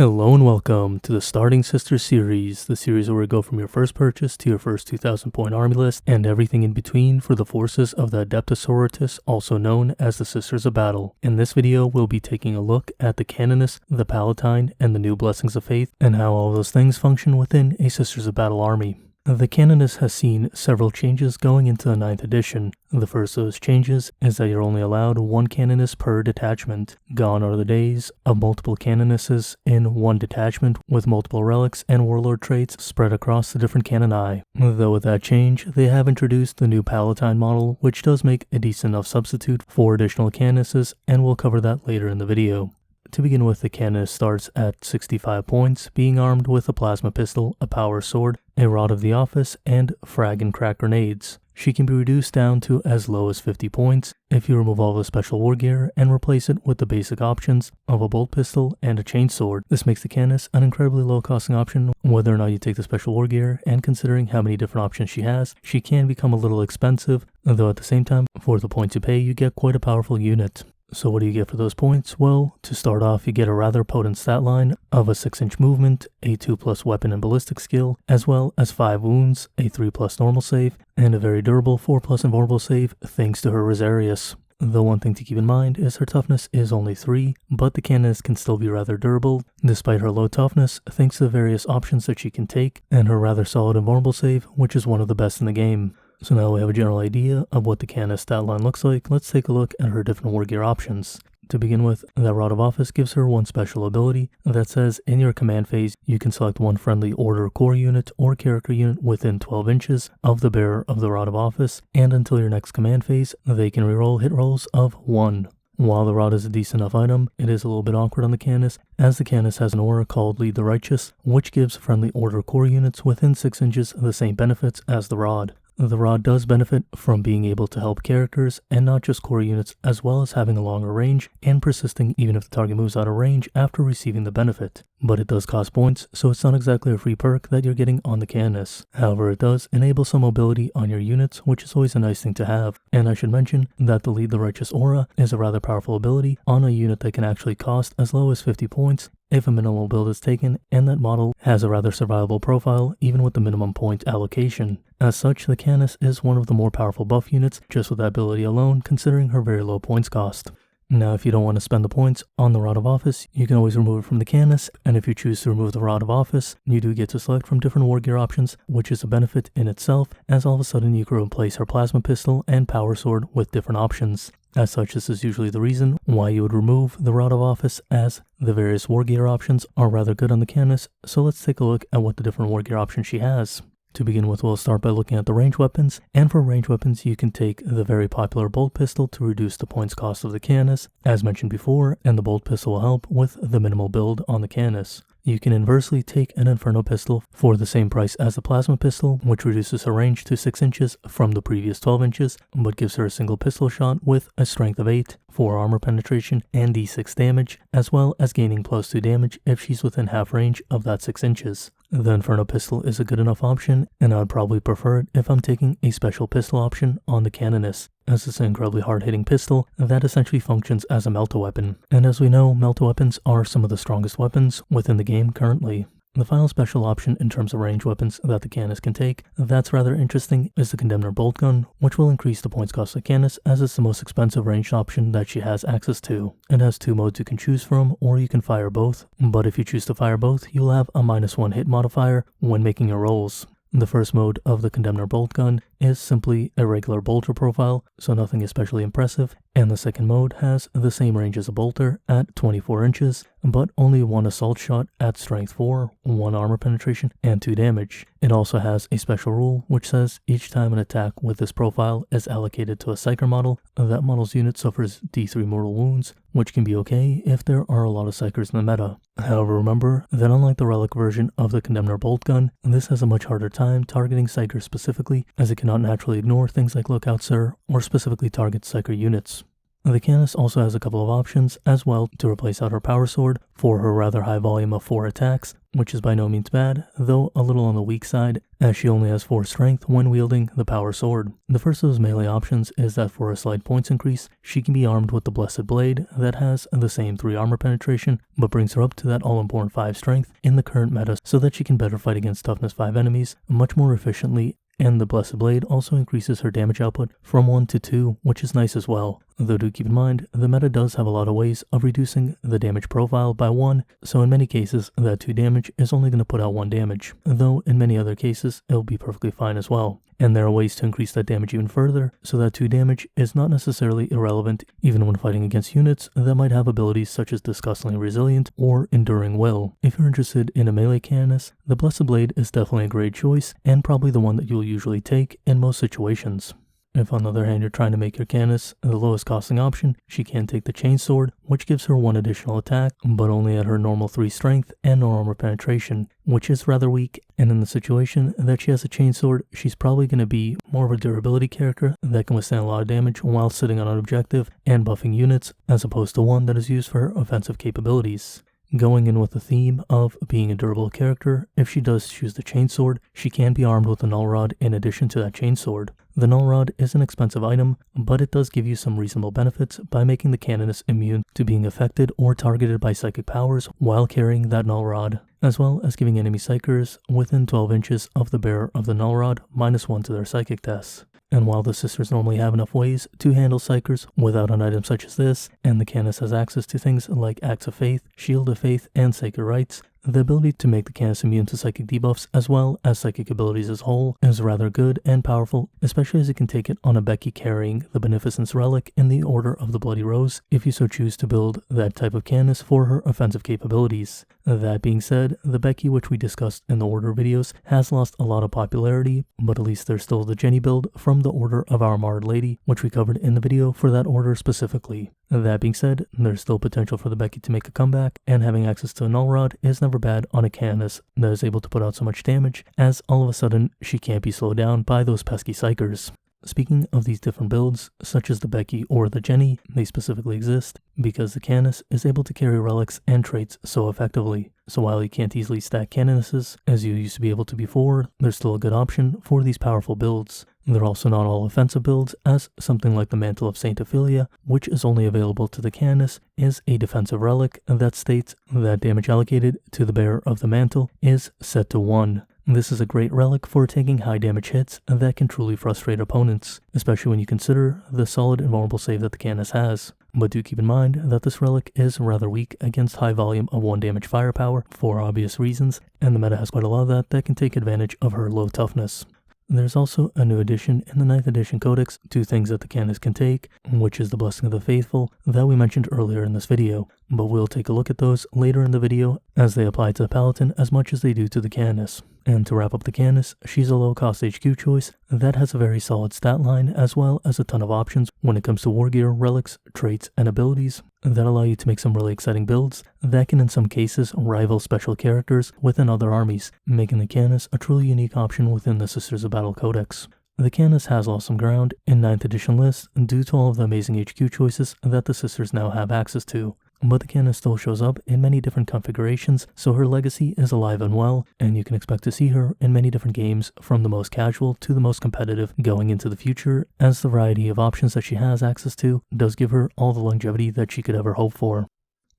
Hello and welcome to the Starting Sisters series, the series where we go from your first purchase to your first 2,000 point army list and everything in between for the forces of the Adeptus Mechanicus, also known as the Sisters of Battle. In this video, we'll be taking a look at the Canoness, the Palatine, and the new Blessings of Faith, and how all those things function within a Sisters of Battle army. The Canoness has seen several changes going into the 9th edition. The first of those changes is that you're only allowed one Canoness per detachment. Gone are the days of multiple Canonesses in one detachment with multiple relics and warlord traits spread across the different canoni. Though with that change, they have introduced the new Palatine model, which does make a decent enough substitute for additional Canonesses, and we'll cover that later in the video. To begin with, the Canoness starts at 65 points, being armed with a plasma pistol, a power sword, a rod of the office, and frag and crack grenades. She can be reduced down to as low as 50 points if you remove all the special war gear and replace it with the basic options of a bolt pistol and a chainsword. This makes the Canoness an incredibly low costing option whether or not you take the special war gear, and considering how many different options she has, she can become a little expensive, though at the same time, for the points you pay, you get quite a powerful unit. So what do you get for those points? Well, to start off, you get a rather potent stat line of a 6-inch movement, a 2+ weapon and ballistic skill, as well as 5 wounds, a 3+ normal save, and a very durable 4+ invulnerable save thanks to her Rosarius. The one thing to keep in mind is her toughness is only 3, but the Canoness can still be rather durable, despite her low toughness, thanks to the various options that she can take, and her rather solid invulnerable save, which is one of the best in the game. So now we have a general idea of what the Canoness stat line looks like. Let's take a look at her different war gear options. To begin with, that Rod of Office gives her one special ability that says in your command phase, you can select one friendly order core unit or character unit within 12 inches of the bearer of the Rod of Office, and until your next command phase, they can reroll hit rolls of 1. While the rod is a decent enough item, it is a little bit awkward on the Canoness, as the Canoness has an aura called Lead the Righteous, which gives friendly order core units within 6 inches the same benefits as the rod. The rod does benefit from being able to help characters and not just core units, as well as having a longer range and persisting even if the target moves out of range after receiving the benefit. But it does cost points, so it's not exactly a free perk that you're getting on the Canoness. However, it does enable some mobility on your units, which is always a nice thing to have. And I should mention that the Lead the Righteous aura is a rather powerful ability on a unit that can actually cost as low as 50 points if a minimal build is taken, and that model has a rather survivable profile even with the minimum point allocation. As such, the Canoness is one of the more powerful buff units just with that ability alone, considering her very low points cost. Now, if you don't want to spend the points on the Rod of Office, you can always remove it from the Canoness, and if you choose to remove the Rod of Office, you do get to select from different war gear options, which is a benefit in itself, as all of a sudden you can replace her plasma pistol and power sword with different options. As such, this is usually the reason why you would remove the Rod of Office, as the various war gear options are rather good on the Canoness. So let's take a look at what the different war gear options she has. To begin with, we'll start by looking at the range weapons, and for range weapons you can take the very popular bolt pistol to reduce the points cost of the Canoness, as mentioned before, and the bolt pistol will help with the minimal build on the Canoness. You can inversely take an Inferno pistol for the same price as the plasma pistol, which reduces her range to 6 inches from the previous 12 inches, but gives her a single pistol shot with a strength of 8, 4 armor penetration, and d6 damage, as well as gaining +2 damage if she's within half range of that 6 inches. The Inferno pistol is a good enough option, and I'd probably prefer it if I'm taking a special pistol option on the Canoness, as it's an incredibly hard-hitting pistol that essentially functions as a melta-weapon. And as we know, melta-weapons are some of the strongest weapons within the game currently. The final special option in terms of range weapons that the Canoness can take that's rather interesting is the Condemner Bolt Gun, which will increase the points cost of the Canoness as it's the most expensive ranged option that she has access to. It has 2 modes you can choose from, or you can fire both, but if you choose to fire both, you'll have a -1 hit modifier when making your rolls. The first mode of the Condemner Bolt Gun is simply a regular bolter profile, so nothing especially impressive, and the second mode has the same range as a bolter at 24 inches, but only 1 assault shot at strength 4, 1 armor penetration, and 2 damage. It also has a special rule which says each time an attack with this profile is allocated to a Psyker model, that model's unit suffers D3 mortal wounds, which can be okay if there are a lot of Psykers in the meta. However, remember that unlike the relic version of the Condemner Bolt Gun, this has a much harder time targeting Psykers specifically, as it cannot naturally ignore things like Lookout Sir or specifically target Psyker units. The Canoness also has a couple of options as well to replace out her power sword for her rather high volume of 4 attacks, which is by no means bad, though a little on the weak side, as she only has 4 strength when wielding the power sword. The first of those melee options is that for a slight points increase, she can be armed with the Blessed Blade that has the same 3 armor penetration, but brings her up to that all-important 5 strength in the current meta so that she can better fight against toughness 5 enemies much more efficiently. And the Blessed Blade also increases her damage output from 1 to 2, which is nice as well. Though do keep in mind, the meta does have a lot of ways of reducing the damage profile by 1, so in many cases, that 2 damage is only going to put out 1 damage, though in many other cases, it'll be perfectly fine as well. And there are ways to increase that damage even further, so that 2 damage is not necessarily irrelevant even when fighting against units that might have abilities such as Disgustingly Resilient or Enduring Will. If you're interested in a melee Canoness, the Blessed Blade is definitely a great choice, and probably the one that you'll usually take in most situations. If on the other hand you're trying to make your Canoness the lowest costing option, she can take the Chainsword, which gives her 1 additional attack, but only at her normal 3 strength and no armor penetration, which is rather weak, and in the situation that she has a Chainsword, she's probably going to be more of a durability character that can withstand a lot of damage while sitting on an objective and buffing units, as opposed to one that is used for her offensive capabilities. Going in with the theme of being a durable character, if she does choose the Chainsword, she can be armed with a Null Rod in addition to that Chainsword. The Null Rod is an expensive item, but it does give you some reasonable benefits by making the Canoness immune to being affected or targeted by psychic powers while carrying that Null Rod, as well as giving enemy psychers within 12 inches of the bearer of the Null Rod -1 to their psychic tests. And while the sisters normally have enough ways to handle psychers without an item such as this, and the Canoness has access to things like Acts of Faith, Shield of Faith, and Sacred Rites, the ability to make the Canoness immune to psychic debuffs as well as psychic abilities as a whole is rather good and powerful, especially as you can take it on a Becky carrying the Beneficence Relic in the Order of the Bloody Rose if you so choose to build that type of Canoness for her offensive capabilities. That being said, the Becky, which we discussed in the Order videos, has lost a lot of popularity, but at least there's still the Jenny build from the Order of Our Marred Lady, which we covered in the video for that order specifically. That being said, there's still potential for the Becky to make a comeback, and having access to a Null Rod is never bad on a Canoness that is able to put out so much damage, as all of a sudden she can't be slowed down by those pesky psychers. Speaking of these different builds, such as the Becky or the Jenny, they specifically exist because the Canoness is able to carry relics and traits so effectively. So while you can't easily stack Canonesses as you used to be able to before, there's still a good option for these powerful builds. They're also not all offensive builds, as something like the Mantle of Saint Ophelia, which is only available to the Canoness, is a defensive relic that states that damage allocated to the bearer of the mantle is set to 1. This is a great relic for taking high damage hits that can truly frustrate opponents, especially when you consider the solid invulnerable save that the Canoness has. But do keep in mind that this relic is rather weak against high volume of 1 damage firepower for obvious reasons, and the meta has quite a lot of that can take advantage of her low toughness. There's also a new addition in the 9th edition codex to things that the Canoness can take, which is the Blessing of the Faithful that we mentioned earlier in this video, but we'll take a look at those later in the video as they apply to the Palatine as much as they do to the Canoness. And to wrap up the Canoness, she's a low cost HQ choice that has a very solid stat line as well as a ton of options when it comes to war gear, relics, traits, and abilities that allow you to make some really exciting builds that can in some cases rival special characters within other armies, making the Canoness a truly unique option within the Sisters of Battle Codex. The Canoness has lost some ground in 9th edition lists due to all of the amazing HQ choices that the Sisters now have access to. But the Canoness still shows up in many different configurations, so her legacy is alive and well, and you can expect to see her in many different games from the most casual to the most competitive going into the future, as the variety of options that she has access to does give her all the longevity that she could ever hope for.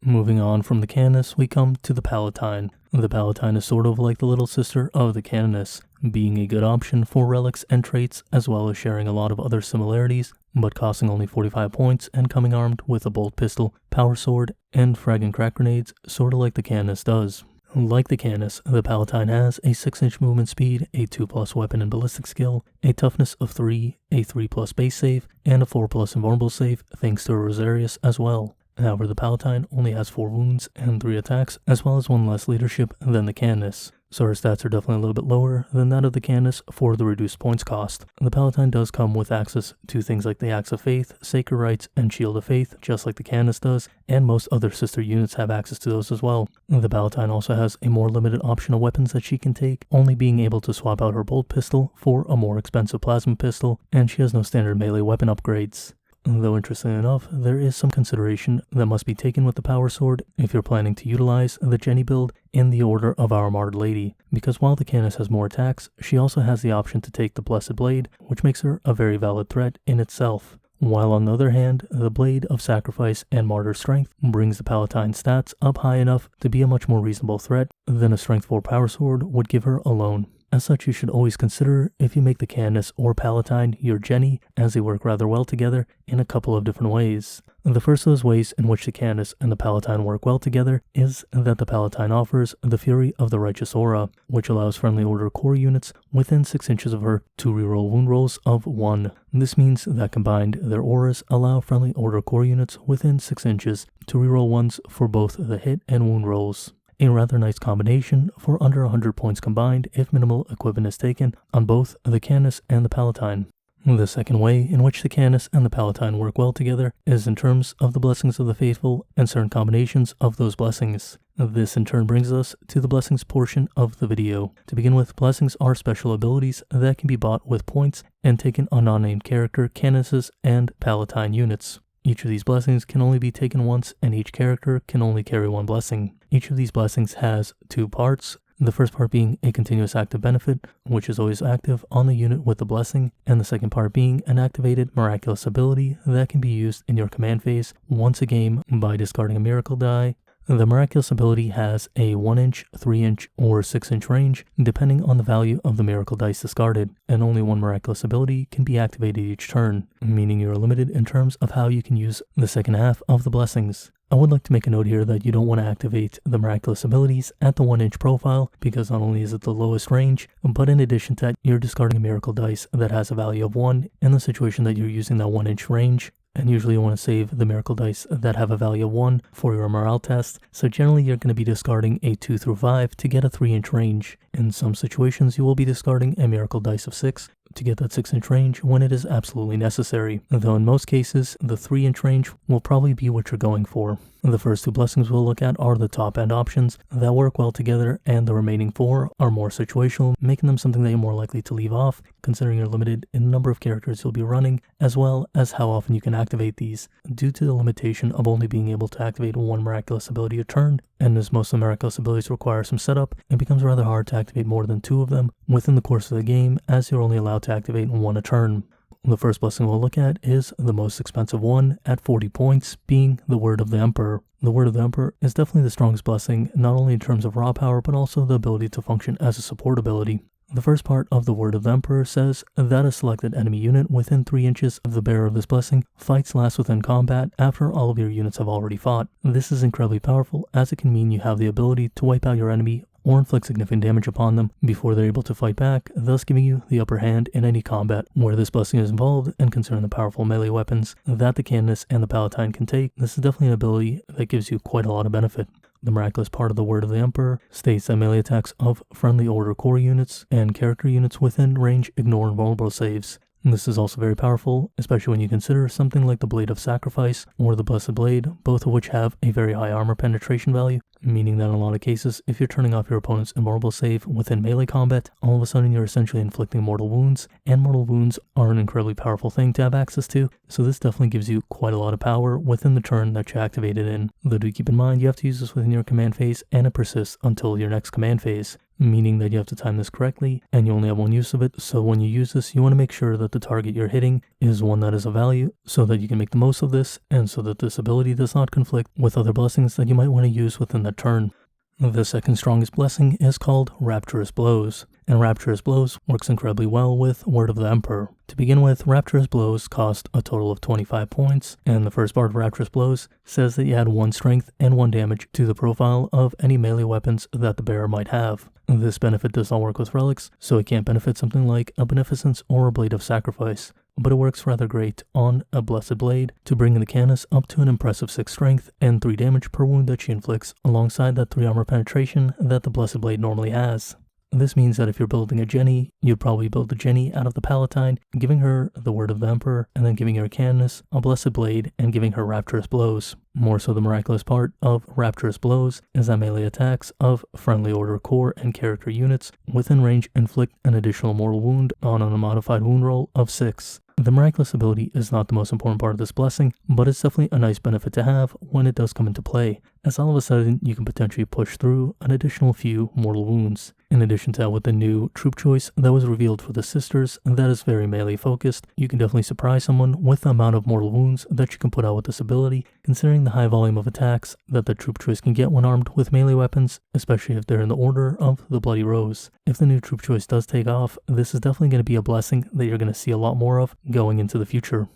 Moving on from the Canoness, we come to the Palatine. The Palatine is sort of like the little sister of the Canoness, being a good option for relics and traits as well as sharing a lot of other similarities, but costing only 45 points and coming armed with a bolt pistol, power sword, and frag and crack grenades, sorta like the Canoness does. Like the Canoness, the Palatine has a 6-inch movement speed, a 2+ weapon and ballistic skill, a toughness of 3, a 3+ base save, and a 4+ invulnerable save thanks to her Rosarius as well. However, the Palatine only has 4 wounds and 3 attacks, as well as 1 less leadership than the Canoness, so her stats are definitely a little bit lower than that of the Canoness for the reduced points cost. The Palatine does come with access to things like the Acts of Faith, Sacred Rites, and Shield of Faith, just like the Canoness does, and most other sister units have access to those as well. The Palatine also has a more limited option of weapons that she can take, only being able to swap out her bolt pistol for a more expensive plasma pistol, and she has no standard melee weapon upgrades. though interestingly enough, there is some consideration that must be taken with the power sword if you're planning to utilize the Jenny build in the Order of Our Marred Lady, because while the Canoness has more attacks, she also has the option to take the Blessed Blade, which makes her a very valid threat in itself. While on the other hand, the Blade of Sacrifice and Martyr Strength brings the Palatine stats up high enough to be a much more reasonable threat than a Strength 4 power sword would give her alone. As such, you should always consider if you make the Canoness or Palatine your Jenny, as they work rather well together in a couple of different ways. The first of those ways in which the Canoness and the Palatine work well together is that the Palatine offers the Fury of the Righteous Aura, which allows friendly Order core units within 6 inches of her to reroll wound rolls of 1. This means that combined, their auras allow friendly Order core units within 6 inches to reroll 1s for both the hit and wound rolls. A rather nice combination for under 100 points combined if minimal equipment is taken on both the Canoness and the Palatine. The second way in which the Canoness and the Palatine work well together is in terms of the blessings of the faithful and certain combinations of those blessings. This in turn brings us to the blessings portion of the video. To begin with, blessings are special abilities that can be bought with points and taken on non-named character Canonesses and Palatine units. Each of these blessings can only be taken once, and each character can only carry one blessing. Each of these blessings has 2 parts, the first part being a continuous active benefit, which is always active on the unit with the blessing, and the second part being an activated miraculous ability that can be used in your command phase once a game by discarding a miracle die. The miraculous ability has a 1 inch, 3 inch, or 6 inch range, depending on the value of the miracle dice discarded, and only one miraculous ability can be activated each turn, meaning you're limited in terms of how you can use the second half of the blessings. I would like to make a note here that you don't want to activate the miraculous abilities at the 1 inch profile, because not only is it the lowest range, but in addition to that, you're discarding a miracle dice that has a value of 1 in the situation that you're using that 1 inch range. And usually you want to save the miracle dice that have a value of 1 for your morale test, so generally you're going to be discarding a 2 through 5 to get a 3 inch range. In some situations you will be discarding a miracle dice of 6 to get that 6 inch range when it is absolutely necessary, though in most cases the 3 inch range will probably be what you're going for. The first 2 blessings we'll look at are the top end options that work well together, and the remaining 4 are more situational, making them something that you're more likely to leave off, considering you're limited in the number of characters you'll be running, as well as how often you can activate these, due to the limitation of only being able to activate 1 miraculous ability a turn, and as most of the miraculous abilities require some setup, it becomes rather hard to activate more than 2 of them within the course of the game, as you're only allowed to activate 1 a turn. The first blessing we'll look at is the most expensive one at 40 points, being the Word of the Emperor. The Word of the Emperor is definitely the strongest blessing, not only in terms of raw power, but also the ability to function as a support ability. The first part of the Word of the Emperor says that a selected enemy unit within 3 inches of the bearer of this blessing fights last within combat after all of your units have already fought. This is incredibly powerful, as it can mean you have the ability to wipe out your enemy or inflict significant damage upon them before they're able to fight back, thus giving you the upper hand in any combat where this blessing is involved. And considering the powerful melee weapons that the Canoness and the Palatine can take, this is definitely an ability that gives you quite a lot of benefit. The miraculous part of the Word of the Emperor states that melee attacks of friendly Order core units and character units within range ignore invulnerable saves. This is also very powerful, especially when you consider something like the Blade of Sacrifice or the Blessed Blade, both of which have a very high armor penetration value, meaning that in a lot of cases, if you're turning off your opponent's invulnerable save within melee combat, all of a sudden you're essentially inflicting mortal wounds, and mortal wounds are an incredibly powerful thing to have access to, so this definitely gives you quite a lot of power within the turn that you activate it in. Though do keep in mind, you have to use this within your command phase, and it persists until your next command phase, meaning that you have to time this correctly, and you only have 1 use of it, so when you use this, you want to make sure that the target you're hitting is one that is of value, so that you can make the most of this, and so that this ability does not conflict with other blessings that you might want to use within that turn. The second strongest blessing is called Rapturous Blows, and Rapturous Blows works incredibly well with Word of the Emperor. To begin with, Rapturous Blows cost a total of 25 points, and the first part of Rapturous Blows says that you add 1 strength and 1 damage to the profile of any melee weapons that the bearer might have. This benefit does not work with relics, so it can't benefit something like a Beneficence or a Blade of Sacrifice, but it works rather great on a Blessed Blade to bring the Canoness up to an impressive 6 strength and 3 damage per wound that she inflicts, alongside that 3 armor penetration that the Blessed Blade normally has. This means that if you're building a Jenny, you'd probably build the Jenny out of the Palatine, giving her the Word of the Emperor, and then giving her Canoness a Blessed Blade, and giving her Rapturous Blows. More so, the miraculous part of Rapturous Blows is that melee attacks of friendly Order core and character units within range inflict an additional mortal wound on a modified wound roll of 6. The miraculous ability is not the most important part of this blessing, but it's definitely a nice benefit to have when it does come into play, as all of a sudden you can potentially push through an additional few mortal wounds. In addition to that, with the new troop choice that was revealed for the sisters that is very melee focused, you can definitely surprise someone with the amount of mortal wounds that you can put out with this ability, considering the high volume of attacks that the troop choice can get when armed with melee weapons, especially if they're in the order of the Bloody Rose. If the new troop choice does take off, this is definitely going to be a blessing that you're going to see a lot more of going into the future.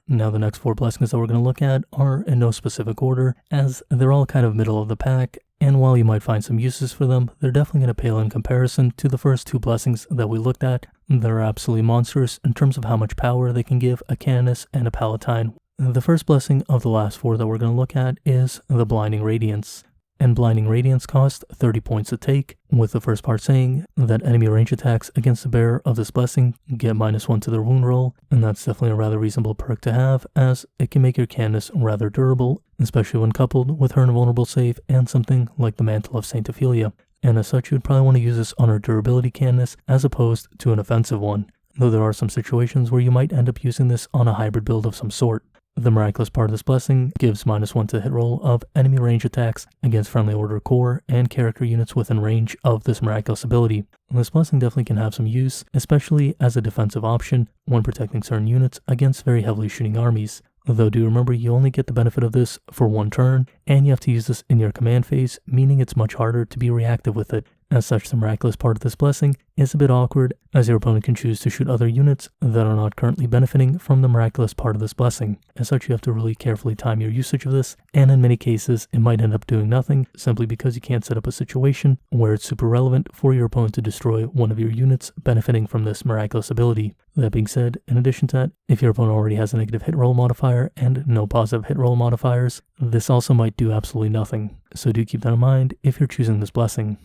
Now the next 4 blessings that we're going to look at are in no specific order, as they're all kind of middle of the pack, and while you might find some uses for them, they're definitely going to pale in comparison to the first 2 blessings that we looked at. They're absolutely monstrous in terms of how much power they can give a Canoness and a Palatine. The first blessing of the last 4 that we're going to look at is the Blinding Radiance. And Blinding Radiance costs 30 points to take, with the first part saying that enemy range attacks against the bearer of this blessing get -1 to their wound roll, and that's definitely a rather reasonable perk to have, as it can make your Canoness rather durable, especially when coupled with her invulnerable save and something like the Mantle of Saint Ophelia. And as such, you would probably want to use this on her durability Canoness as opposed to an offensive one, though there are some situations where you might end up using this on a hybrid build of some sort. The miraculous part of this blessing gives -1 to hit roll of enemy range attacks against friendly order core and character units within range of this miraculous ability. This blessing definitely can have some use, especially as a defensive option when protecting certain units against very heavily shooting armies. Though do remember you only get the benefit of this for 1 turn, and you have to use this in your command phase, meaning it's much harder to be reactive with it. As such, the miraculous part of this blessing is a bit awkward, as your opponent can choose to shoot other units that are not currently benefiting from the miraculous part of this blessing. As such, you have to really carefully time your usage of this, and in many cases, it might end up doing nothing, simply because you can't set up a situation where it's super relevant for your opponent to destroy one of your units benefiting from this miraculous ability. That being said, in addition to that, if your opponent already has a negative hit roll modifier and no positive hit roll modifiers, this also might do absolutely nothing. So do keep that in mind if you're choosing this blessing.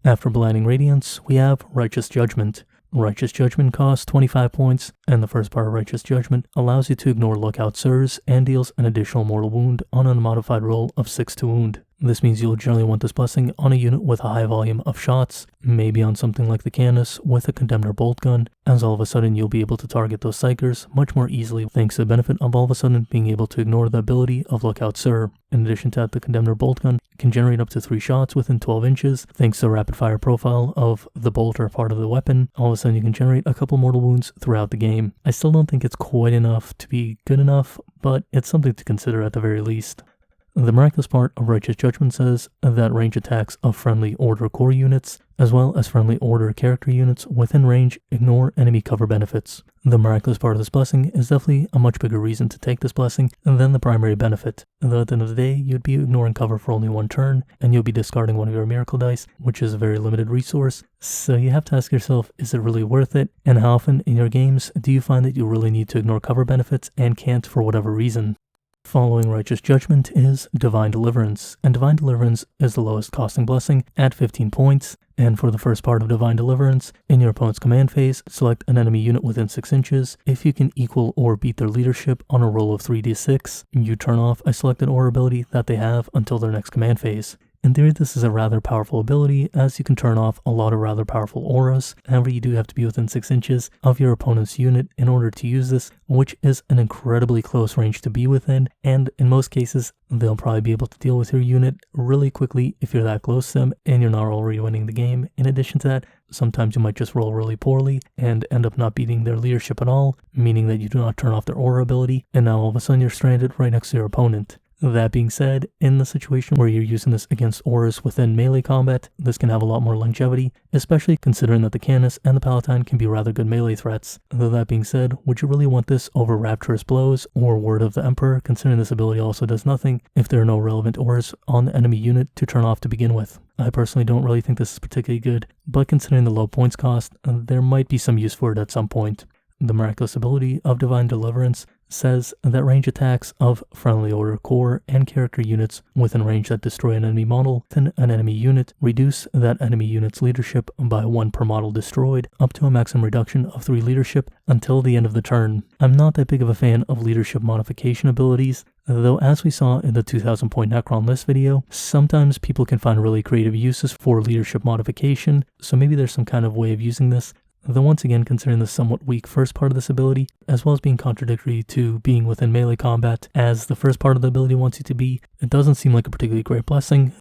After Blinding Radiance, we have Righteous Judgment. Righteous Judgment costs 25 points, and the first part of Righteous Judgment allows you to ignore Lookout Sirs and deals an additional mortal wound on an unmodified roll of 6 to wound. This means you'll generally want this blessing on a unit with a high volume of shots, maybe on something like the Canoness with a Condemner bolt gun, as all of a sudden you'll be able to target those Psychers much more easily thanks to the benefit of all of a sudden being able to ignore the ability of Lookout Sir. In addition to that, the Condemner bolt gun can generate up to 3 shots within 12 inches thanks to the rapid fire profile of the bolt or part of the weapon. All of a sudden you can generate a couple mortal wounds throughout the game. I still don't think it's quite enough to be good enough, but it's something to consider at the very least. The miraculous part of Righteous Judgment says that range attacks of friendly Order core units, as well as friendly Order character units within range, ignore enemy cover benefits. The miraculous part of this blessing is definitely a much bigger reason to take this blessing than the primary benefit. Though at the end of the day, you'd be ignoring cover for only 1 turn, and you'll be discarding one of your miracle dice, which is a very limited resource. So you have to ask yourself, is it really worth it? And how often in your games do you find that you really need to ignore cover benefits and can't for whatever reason? Following Righteous Judgment is Divine Deliverance, and Divine Deliverance is the lowest costing blessing at 15 points, and for the first part of Divine Deliverance, in your opponent's command phase, select an enemy unit within 6 inches. If you can equal or beat their leadership on a roll of 3d6, you turn off a selected aura ability that they have until their next command phase. In theory, this is a rather powerful ability, as you can turn off a lot of rather powerful auras. However, you do have to be within 6 inches of your opponent's unit in order to use this, which is an incredibly close range to be within, and in most cases, they'll probably be able to deal with your unit really quickly if you're that close to them and you're not already winning the game. In addition to that, sometimes you might just roll really poorly and end up not beating their leadership at all, meaning that you do not turn off their aura ability, and now all of a sudden you're stranded right next to your opponent. That being said, in the situation where you're using this against auras within melee combat, this can have a lot more longevity, especially considering that the Canoness and the Palatine can be rather good melee threats. Though that being said, would you really want this over Rapturous Blows or Word of the Emperor, considering this ability also does nothing if there are no relevant auras on the enemy unit to turn off to begin with? I personally don't really think this is particularly good, but considering the low points cost, there might be some use for it at some point. The miraculous ability of Divine Deliverance says that range attacks of friendly Order core and character units within range that destroy an enemy model within an enemy unit reduce that enemy unit's leadership by 1 per model destroyed, up to a maximum reduction of 3 leadership until the end of the turn. I'm not that big of a fan of leadership modification abilities, though as we saw in the 2000 point Necron list video, sometimes people can find really creative uses for leadership modification, so maybe there's some kind of way of using this Though once again, considering the somewhat weak first part of this ability, as well as being contradictory to being within melee combat, as the first part of the ability wants you to be, it doesn't seem like a particularly great blessing.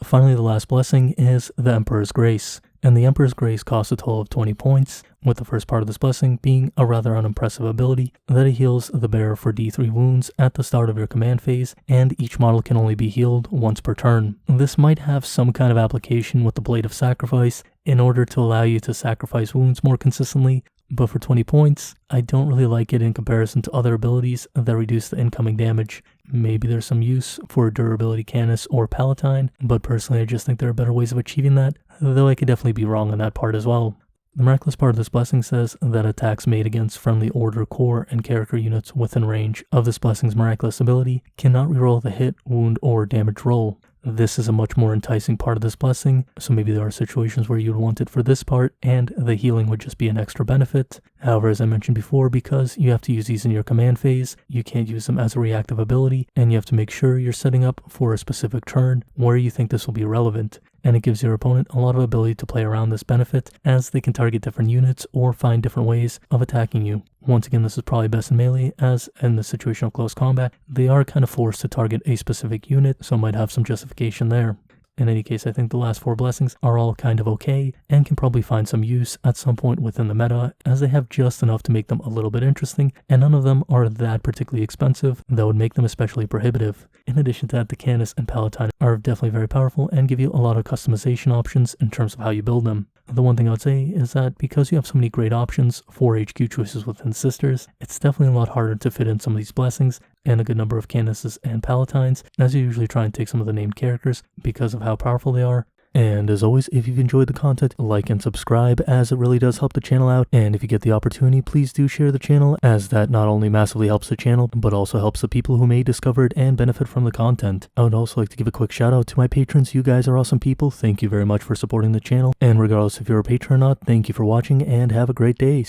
Finally, the last blessing is the Emperor's Grace, and the Emperor's Grace costs a total of 20 points, with the first part of this blessing being a rather unimpressive ability that it heals the bearer for D3 wounds at the start of your command phase, and each model can only be healed once per turn. This might have some kind of application with the Blade of Sacrifice in order to allow you to sacrifice wounds more consistently, but for 20 points, I don't really like it in comparison to other abilities that reduce the incoming damage. Maybe there's some use for durability Canoness or Palatine, but personally I just think there are better ways of achieving that, though I could definitely be wrong on that part as well. The miraculous part of this blessing says that attacks made against friendly order, core, and character units within range of this blessing's miraculous ability cannot reroll the hit, wound, or damage roll. This is a much more enticing part of this blessing, so maybe there are situations where you'd want it for this part, and the healing would just be an extra benefit. However, as I mentioned before, because you have to use these in your command phase, you can't use them as a reactive ability, and you have to make sure you're setting up for a specific turn where you think this will be relevant. And it gives your opponent a lot of ability to play around this benefit, as they can target different units or find different ways of attacking you. Once again, this is probably best in melee, as in the situation of close combat, they are kind of forced to target a specific unit, so might have some justification there. In any case, I think the last 4 blessings are all kind of okay, and can probably find some use at some point within the meta, as they have just enough to make them a little bit interesting, and none of them are that particularly expensive that would make them especially prohibitive. In addition to that, the Canoness and Palatine are definitely very powerful and give you a lot of customization options in terms of how you build them. The one thing I would say is that because you have so many great options for HQ choices within Sisters, it's definitely a lot harder to fit in some of these blessings and a good number of Canonesses and Palatines, as you usually try and take some of the named characters because of how powerful they are. And as always, if you've enjoyed the content, like and subscribe, as it really does help the channel out. And if you get the opportunity, please do share the channel, as that not only massively helps the channel, but also helps the people who may discover it and benefit from the content. I would also like to give a quick shout out to my patrons. You guys are awesome people. Thank you very much for supporting the channel. And regardless if you're a patron or not, thank you for watching and have a great day.